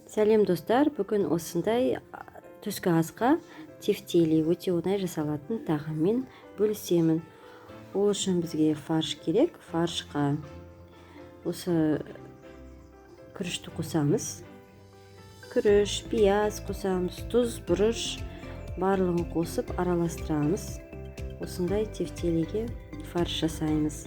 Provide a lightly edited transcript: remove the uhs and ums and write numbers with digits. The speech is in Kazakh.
Сәлем достар, бүгін осындай түскі асқа тефтели өте оңай жасалатын тағаммен бөлісемін. Ол үшін бізге фарш керек. Фаршқа осы күрішті қосамыз. Күріш, пияз қосамыз, тұз, бұрыш барлығын қосып араластырамыз. Осындай тефтелиге фарш жасаймыз.